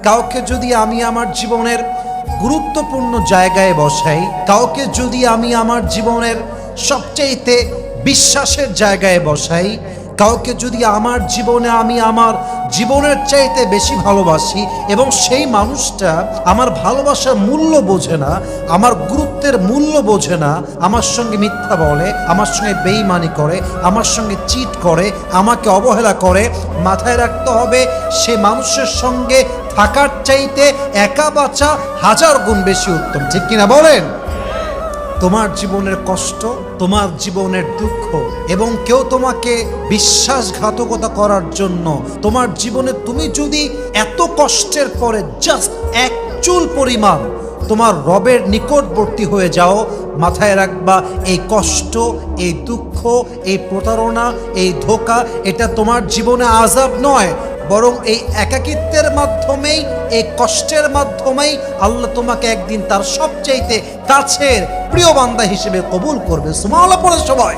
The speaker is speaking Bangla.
কাউকে যদি আমি আমার জীবনের গুরুত্বপূর্ণ জায়গায় বসাই, কাউকে যদি আমি আমার জীবনের সবচাইতে বিশ্বাসের জায়গায় বসাই, কাউকে যদি আমার জীবনে আমি আমার জীবনের চাইতে বেশি ভালোবাসি এবং সেই মানুষটা আমার ভালোবাসার মূল্য বোঝে না, আমার গুরুত্বের মূল্য বোঝে না, আমার সঙ্গে মিথ্যা বলে, আমার সঙ্গে বেঈমানি করে, আমার সঙ্গে চিট করে, আমাকে অবহেলা করে, মাথায় রাখতে হবে সে মানুষের সঙ্গে থাকার চাইতে একা বাঁচা 1000 গুণ বেশি উত্তম। ঠিক কিনা বলেন? তোমার জীবনের কষ্ট, তোমার জীবনের দুঃখ এবং কেউ তোমাকে বিশ্বাসঘাতকতা করার জন্য তোমার জীবনে তুমি যদি এত কষ্টের পরে জাস্ট এক চুল পরিমাণ তোমার রবের নিকটবর্তী হয়ে যাও, মাথায় রাখবা এই কষ্ট, এই দুঃখ, এই প্রতারণা, এই ধোঁকা এটা তোমার জীবনে আযাব নয়, বরং এই একাকিত্বের মাধ্যমেই, এই কষ্টের মাধ্যমেই আল্লাহ তোমাকে একদিন তার সবচাইতে কাছের প্রিয় বান্দা হিসেবে কবুল করবে। সুবহানাল্লাহ পড়ে সবাই।